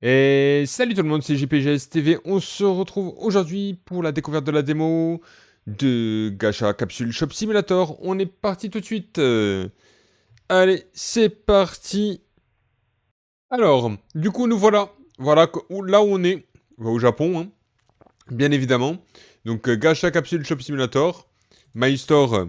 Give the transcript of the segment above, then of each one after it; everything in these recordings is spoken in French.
Et salut tout le monde, c'est JPGS TV. On se retrouve aujourd'hui pour la découverte de la démo de Gacha Capsule Shop Simulator. On est parti tout de suite. Allez, c'est parti. Alors, du coup, nous voilà. Voilà là où on est. Au Japon, hein, bien évidemment. Donc, Gacha Capsule Shop Simulator. My Store.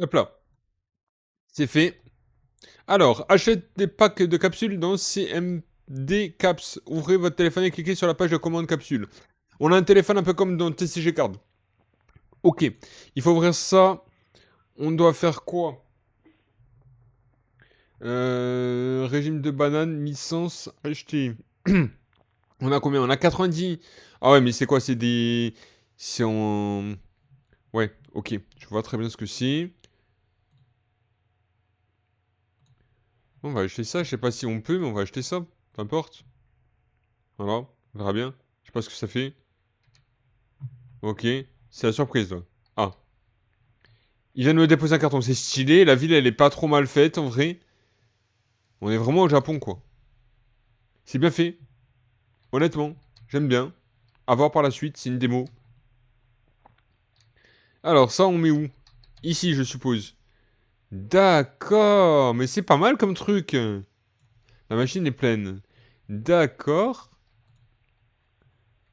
Hop là. C'est fait. Alors, achète des packs de capsules dans CMD Caps. Ouvrez votre téléphone et cliquez sur la page de commande capsule. On a un téléphone un peu comme dans TCG Card. Ok, il faut ouvrir ça. On doit faire quoi? Régime de banane, licence, acheter. On a combien? On a 90. Ah ouais, mais c'est quoi? C'est des... C'est en... Ouais, ok. Je vois très bien ce que c'est. On va acheter ça. Je sais pas si on peut, mais on va acheter ça. Peu importe. Voilà, on verra bien. Je sais pas ce que ça fait. Ok, c'est la surprise, là. Ah. Il vient de me déposer un carton. C'est stylé. La ville, elle est pas trop mal faite, en vrai. On est vraiment au Japon, quoi. C'est bien fait. Honnêtement, j'aime bien. À voir par la suite, c'est une démo. Alors, ça, on met où? Ici, je suppose. D'accord, mais c'est pas mal comme truc. La machine est pleine. D'accord.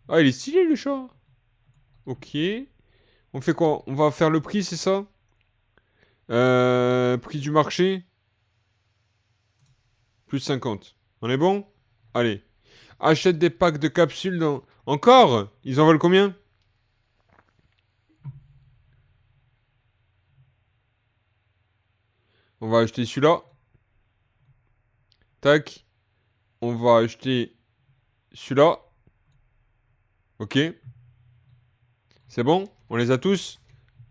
Ah, il est stylé, le chat. Ok. On fait quoi? On va faire le prix, c'est ça? Prix du marché, plus 50. On est bon? Allez. Achète des packs de capsules dans... Encore? Ils en veulent combien? On va acheter celui-là. Tac. On va acheter celui-là. Ok. C'est bon? On les a tous?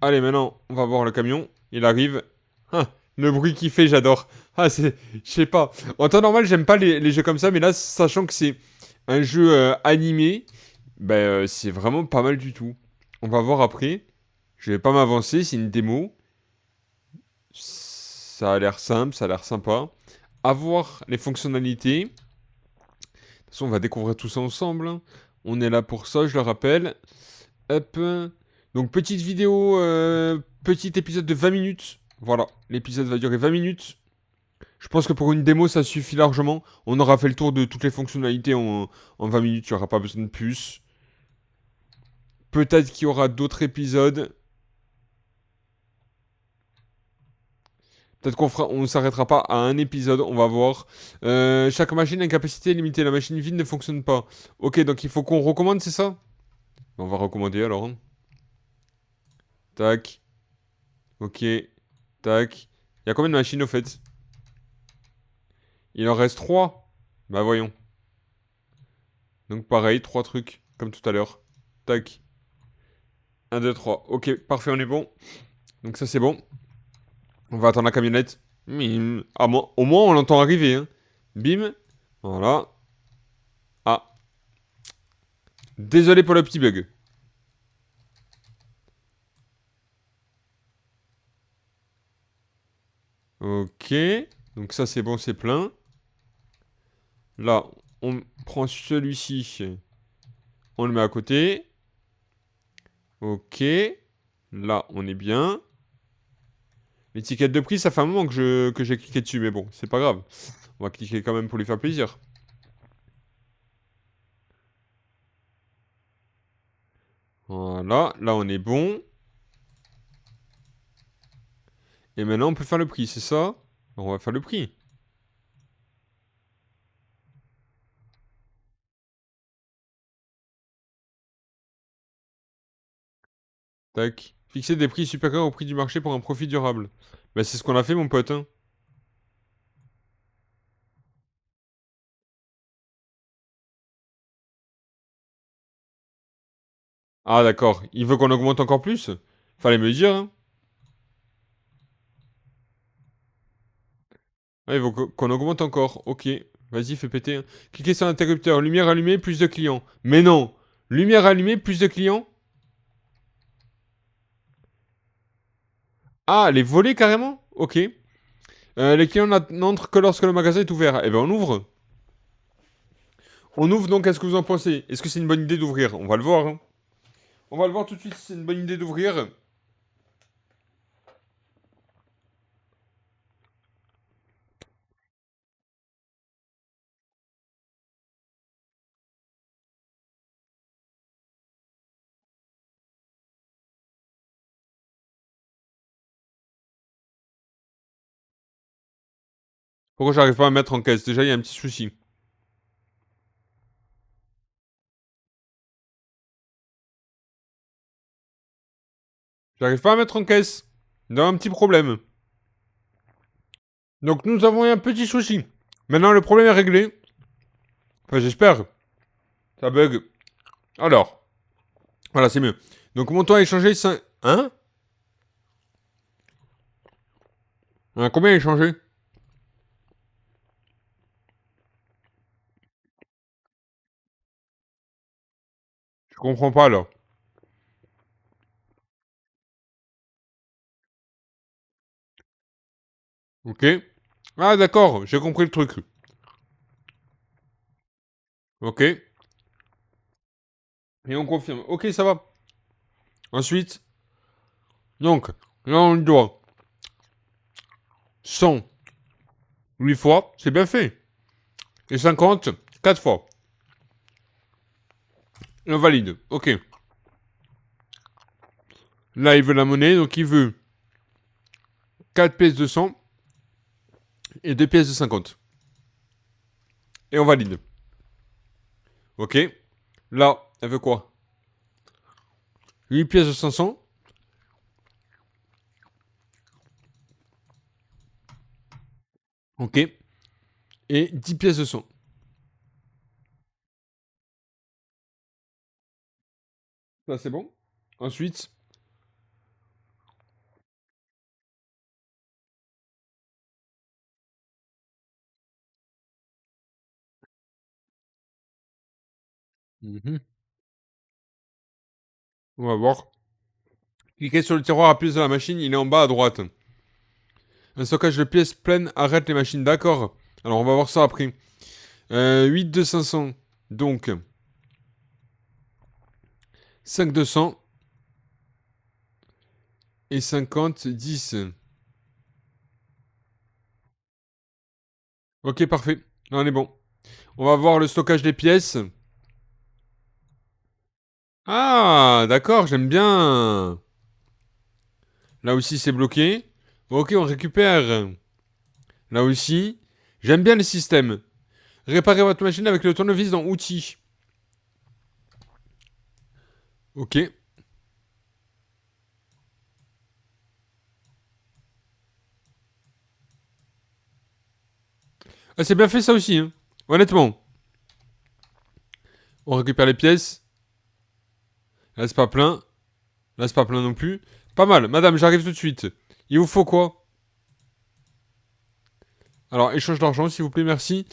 Allez, maintenant, on va voir le camion. Il arrive. Ah, le bruit qu'il fait, j'adore. Ah, c'est... Je sais pas. En temps normal, j'aime pas les jeux comme ça, mais là, sachant que c'est un jeu animé, ben, c'est vraiment pas mal du tout. On va voir après. Je vais pas m'avancer, c'est une démo. Ça a l'air simple, ça a l'air sympa. À voir les fonctionnalités. De toute façon, on va découvrir tout ça ensemble, hein. On est là pour ça, je le rappelle. Hop. Donc, petite vidéo, petit épisode de 20 minutes. Voilà, l'épisode va durer 20 minutes. Je pense que pour une démo, ça suffit largement. On aura fait le tour de toutes les fonctionnalités en 20 minutes. Il n'y aura pas besoin de plus. Peut-être qu'il y aura d'autres épisodes. Peut-être on s'arrêtera pas à un épisode. On va voir. Chaque machine a une capacité limitée. La machine vide ne fonctionne pas. Ok, donc il faut qu'on recommande, c'est ça? On va recommander alors, hein. Tac. Ok. Tac. Il y a combien de machines au fait? Il en reste 3. Bah voyons. Donc pareil, 3 trucs, comme tout à l'heure. Tac. Un 2 3. Ok, parfait, on est bon. Donc ça c'est bon. On va attendre la camionnette. Bim. Ah, au moins on l'entend arriver, hein. Bim. Voilà. Ah. Désolé pour le petit bug. Ok. Donc ça c'est bon, c'est plein. Là, on prend celui-ci. On le met à côté. Ok. Là, on est bien. L'étiquette de prix, ça fait un moment que j'ai cliqué dessus, mais bon, c'est pas grave. On va cliquer quand même pour lui faire plaisir. Voilà, là on est bon. Et maintenant on peut faire le prix, c'est ça? On va faire le prix. Tac. Fixer des prix supérieurs au prix du marché pour un profit durable. Bah c'est ce qu'on a fait mon pote, hein. Ah d'accord, il veut qu'on augmente encore plus? Fallait me le dire, hein. Ah, il veut qu'on augmente encore. Ok, vas-y, fais péter, hein. Cliquez sur l'interrupteur. Lumière allumée, plus de clients. Mais non! Lumière allumée, plus de clients? Ah, les volets carrément? Ok. Les clients n'entrent que lorsque le magasin est ouvert. Eh ben, on ouvre. On ouvre donc, qu'est-ce que vous en pensez? Est-ce que c'est une bonne idée d'ouvrir? On va le voir, hein. On va le voir tout de suite si c'est une bonne idée d'ouvrir. Pourquoi j'arrive pas à mettre en caisse? Déjà, il y a un petit souci. J'arrive pas à mettre en caisse. Il y a un petit problème. Donc, nous avons un petit souci. Maintenant, le problème est réglé. Enfin, j'espère. Ça bug. Alors, voilà, c'est mieux. Donc, mon temps a échangé 5... Hein? Combien a échangé? Je comprends pas, là. Ok. Ah, d'accord, j'ai compris le truc. Ok. Et on confirme. Ok, ça va. Ensuite, donc, là, on doit 100 8 fois. C'est bien fait. Et 50, 4 fois. Et on valide. Ok. Là, il veut la monnaie, donc il veut 4 pièces de 100 et 2 pièces de 50. Et on valide. Ok. Là, elle veut quoi? 8 pièces de 500. Ok. Et 10 pièces de 100. Ça, c'est bon. Ensuite. Mhm. On va voir. Cliquez sur le tiroir à pièces de la machine, il est en bas à droite. Un stockage de pièces pleines arrête les machines, d'accord. Alors on va voir ça après. 8 de 500, donc 5 de 100 et 50, 10. Ok, parfait. Là, on est bon. On va voir le stockage des pièces. Ah, d'accord, j'aime bien. Là aussi, c'est bloqué. Ok, on récupère. Là aussi. J'aime bien le système. Réparez votre machine avec le tournevis dans Outils. Ok. Ah, c'est bien fait ça aussi, hein. Honnêtement. On récupère les pièces. Là, c'est pas plein. Là, c'est pas plein non plus. Pas mal. Madame, j'arrive tout de suite. Il vous faut quoi? Alors, échange d'argent, s'il vous plaît, merci.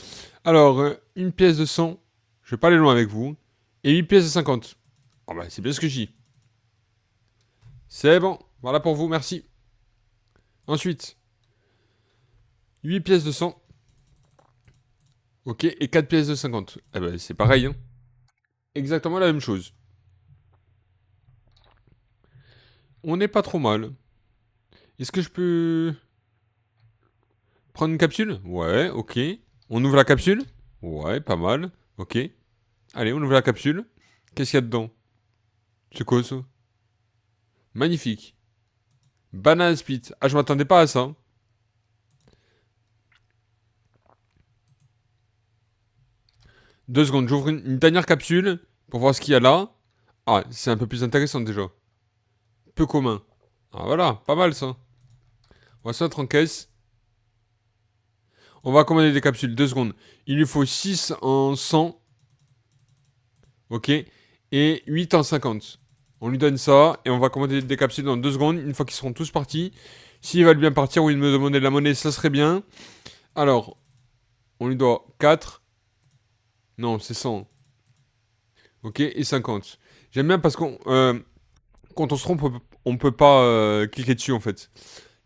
Alors, une pièce de 100. Je vais pas aller loin avec vous. Et 8 pièces de 50. Oh bah, c'est bien ce que je dis. C'est bon. Voilà pour vous, merci. Ensuite, 8 pièces de 100. Ok, et 4 pièces de 50. Eh ben, c'est pareil, hein. Exactement la même chose. On n'est pas trop mal. Est-ce que je peux prendre une capsule? Ouais, ok. On ouvre la capsule? Ouais, pas mal. Ok. Allez, on ouvre la capsule. Qu'est-ce qu'il y a dedans? C'est quoi ça? Magnifique. Banana split. Ah, je m'attendais pas à ça. 2 secondes, j'ouvre une dernière capsule pour voir ce qu'il y a là. Ah, c'est un peu plus intéressant déjà. Peu commun. Ah voilà, pas mal ça. On va se mettre en caisse. On va commander des capsules, 2 secondes. Il lui faut 6 en 100. Ok. Et 8 en 50. On lui donne ça et on va commander des capsules dans 2 secondes. Une fois qu'ils seront tous partis. S'ils veulent bien partir ou ils me demander de la monnaie, ça serait bien. Alors, on lui doit 4. Non, c'est 100. Ok, et 50. J'aime bien parce qu'on quand on se trompe, on peut pas cliquer dessus, en fait.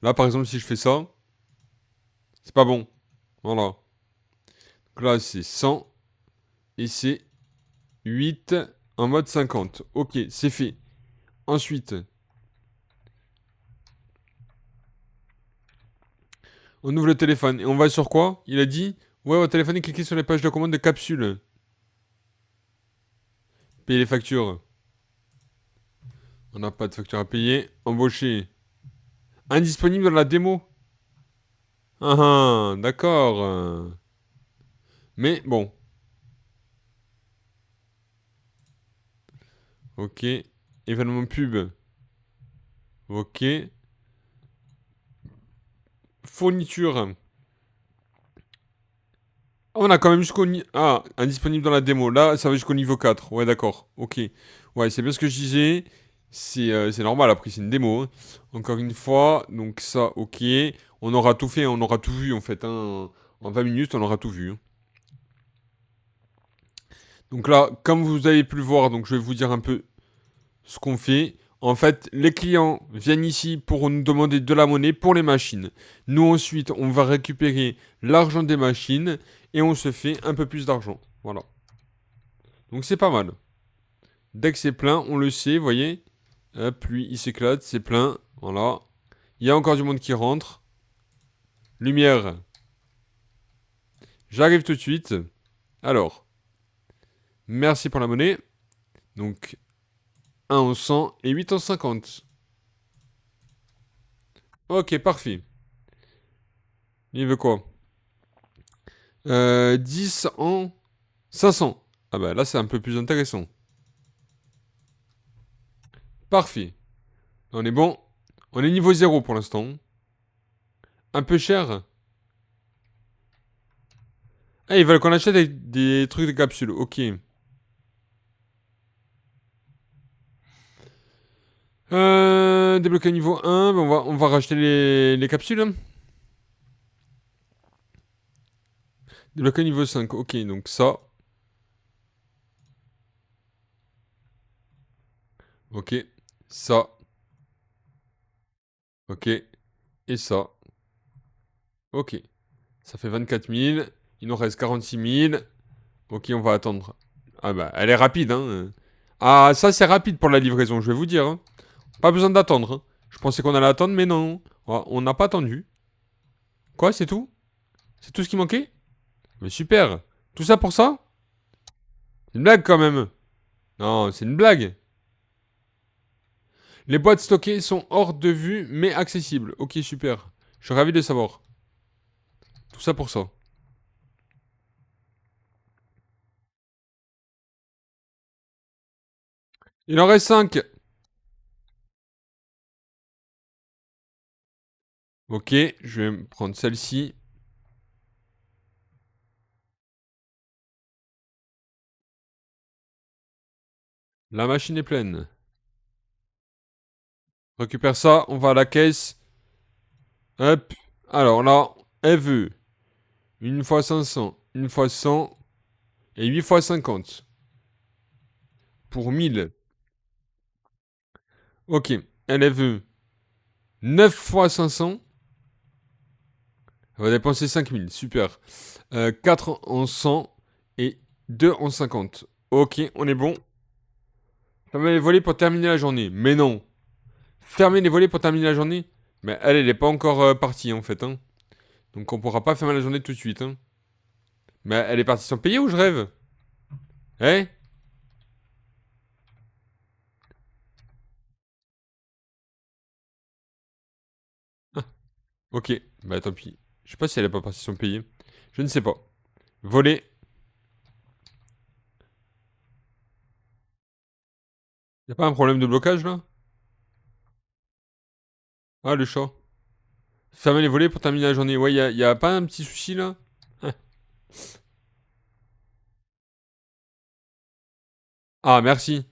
Là, par exemple, si je fais ça, c'est pas bon. Voilà. Donc là, c'est 100 et c'est 8 en mode 50. Ok, c'est fait. Ensuite, on ouvre le téléphone et on va sur quoi? Il a dit, ouais, votre téléphone est cliqué sur les pages de commande de capsule. Payer les factures. On n'a pas de facture à payer. Embaucher. Indisponible dans la démo. Ah ah, d'accord. Mais bon. Ok. Événement pub. Ok. Fourniture. On a quand même jusqu'au Ah, indisponible dans la démo. Là, ça va jusqu'au niveau 4. Ouais, d'accord. Ok. Ouais, c'est bien ce que je disais. C'est normal, après, c'est une démo, hein. Encore une fois. Donc ça, ok. On aura tout fait, on aura tout vu, en fait, hein. En 20 minutes, on aura tout vu, hein. Donc là, comme vous avez pu le voir, donc je vais vous dire un peu ce qu'on fait. En fait, les clients viennent ici pour nous demander de la monnaie pour les machines. Nous, ensuite, on va récupérer l'argent des machines et on se fait un peu plus d'argent. Voilà. Donc c'est pas mal. Dès que c'est plein, on le sait, vous voyez. Hop, lui, il s'éclate, c'est plein. Voilà. Il y a encore du monde qui rentre. Lumière. J'arrive tout de suite. Alors, merci pour la monnaie. Donc, 1 en 100 et 8 en 50. Ok, parfait. Il veut quoi? 10 en 500. Ah bah là, c'est un peu plus intéressant. Parfait. On est bon. On est niveau 0 pour l'instant. Un peu cher. Ah, ils veulent qu'on achète des trucs de capsules. Ok. Débloquer niveau 1. Ben on va racheter les capsules, hein. Débloquer niveau 5. Ok, donc ça. Ok. Ça. Ok. Et ça. Ok. Ça fait 24 000. Il nous reste 46 000. Ok, on va attendre. Ah bah, elle est rapide, hein. Ah, ça, c'est rapide pour la livraison, je vais vous dire, hein. Pas besoin d'attendre, hein. Je pensais qu'on allait attendre, mais non. Oh, on n'a pas attendu. Quoi, c'est tout? C'est tout ce qui manquait? Mais super. Tout ça pour ça? C'est une blague quand même. Non, c'est une blague. Les boîtes stockées sont hors de vue, mais accessibles. Ok, super. Je suis ravi de savoir. Tout ça pour ça. Il en reste 5. Ok, je vais prendre celle-ci. La machine est pleine. Récupère ça, on va à la caisse. Hop. Alors là, elle veut une fois 500, une fois 100 et 8 fois 50. Pour 1000. Ok, elle veut 9 fois 500. Elle va dépenser 5000, super. 4 en 100 et 2 en 50. Ok, on est bon. Fermer les volets pour terminer la journée. Mais non. Fermer les volets pour terminer la journée. Mais elle est pas encore partie en fait, hein. Donc on pourra pas fermer la journée tout de suite, hein. Mais elle est partie sans payer ou je rêve? Eh? Ah, ok, bah tant pis. Je sais pas si elle est pas partie sans payer. Je ne sais pas. Voler. Y a pas un problème de blocage là? Ah, le chat. Fermer les volets pour terminer la journée. Ouais, y a pas un petit souci là? Ah, merci.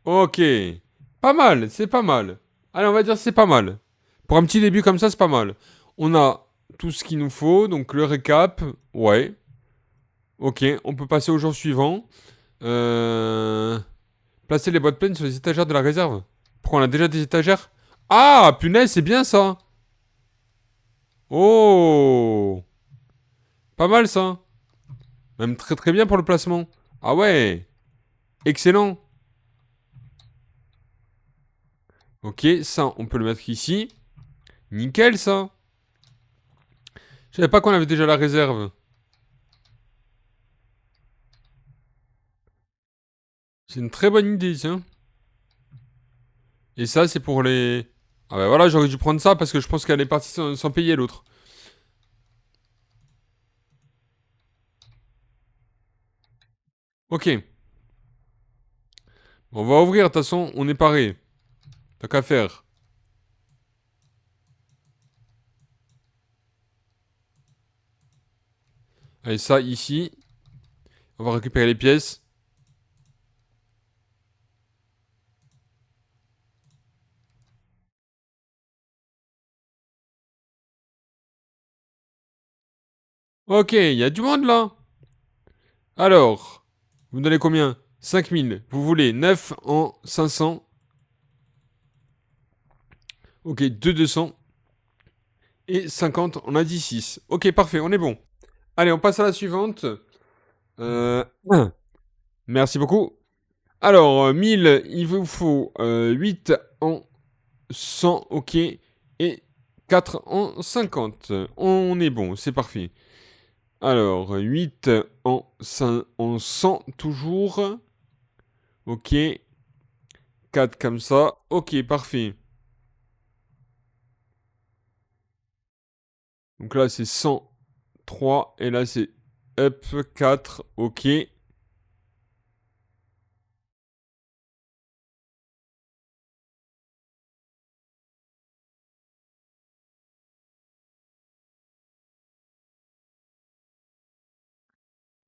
Ok. Pas mal, c'est pas mal. Allez, on va dire c'est pas mal. Pour un petit début comme ça, c'est pas mal. On a tout ce qu'il nous faut, donc le récap. Ouais. Ok, on peut passer au jour suivant. Placer les boîtes pleines sur les étagères de la réserve. Pourquoi on a déjà des étagères? Ah, punaise, c'est bien ça. Oh, pas mal ça. Même très très bien pour le placement. Ah ouais, excellent. Ok, ça, on peut le mettre ici. Nickel ça. Je savais pas qu'on avait déjà la réserve. C'est une très bonne idée, tiens. Et ça, c'est pour les... Ah bah voilà, j'aurais dû prendre ça parce que je pense qu'elle est partie sans payer l'autre. Ok. On va ouvrir, de toute façon, on est paré. Tant qu'à faire. Allez, ça, ici. On va récupérer les pièces. Ok, il y a du monde là. Alors, vous me donnez combien? 5000. Vous voulez 9 en 500. Ok, 200. Et 50, on a dit 6. Ok, parfait, on est bon. Allez, on passe à la suivante. Euh... Merci beaucoup. Alors, 1000, il vous faut 8 en 100, ok. Et 4 en 50. On est bon, c'est parfait. Alors, 8 en 100, toujours. Ok. 4 comme ça. Ok, parfait. Donc là, c'est 103. Et là, c'est up 4. Ok.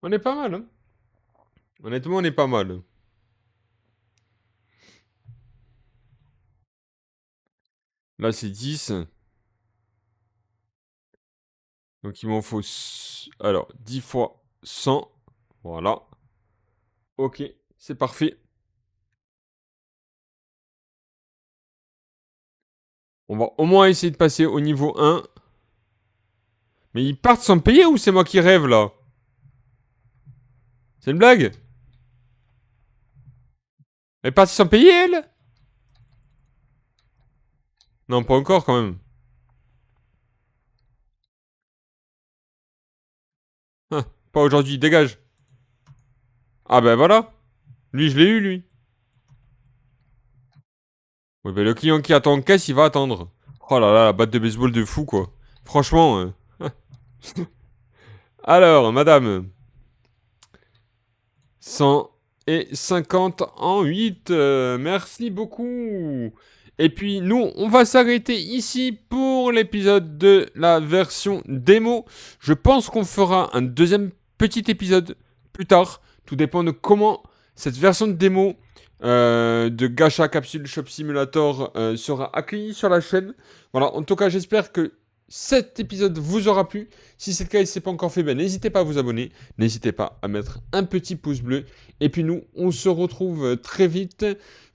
On est pas mal, hein. Honnêtement, on est pas mal. Là, c'est 10. Donc, il m'en faut... Alors, 10 fois 100. Voilà. Ok, c'est parfait. On va au moins essayer de passer au niveau 1. Mais ils partent sans payer ou c'est moi qui rêve, là? C'est une blague? Elle est partie sans payer, elle? Non, pas encore, quand même. Hein, pas aujourd'hui, dégage. Ah ben voilà. Lui, je l'ai eu, lui. Ouais, ben le client qui attend en caisse, il va attendre. Oh là là, la batte de baseball de fou, quoi. Franchement. Alors, madame. 150 en 8. Merci beaucoup. Et puis, nous, on va s'arrêter ici pour l'épisode de la version démo. Je pense qu'on fera un deuxième petit épisode plus tard. Tout dépend de comment cette version de démo de Gacha Capsule Shop Simulator sera accueillie sur la chaîne. Voilà, en tout cas, j'espère que cet épisode vous aura plu. Si c'est le cas et si ce n'est pas encore fait, ben, n'hésitez pas à vous abonner. N'hésitez pas à mettre un petit pouce bleu. Et puis nous, on se retrouve très vite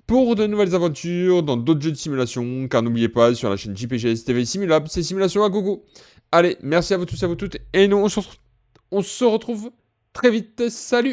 pour de nouvelles aventures dans d'autres jeux de simulation. Car n'oubliez pas, sur la chaîne JPGS TV Simulab, c'est simulation à gogo. Allez, merci à vous tous et à vous toutes. Et nous, on se retrouve très vite. Salut!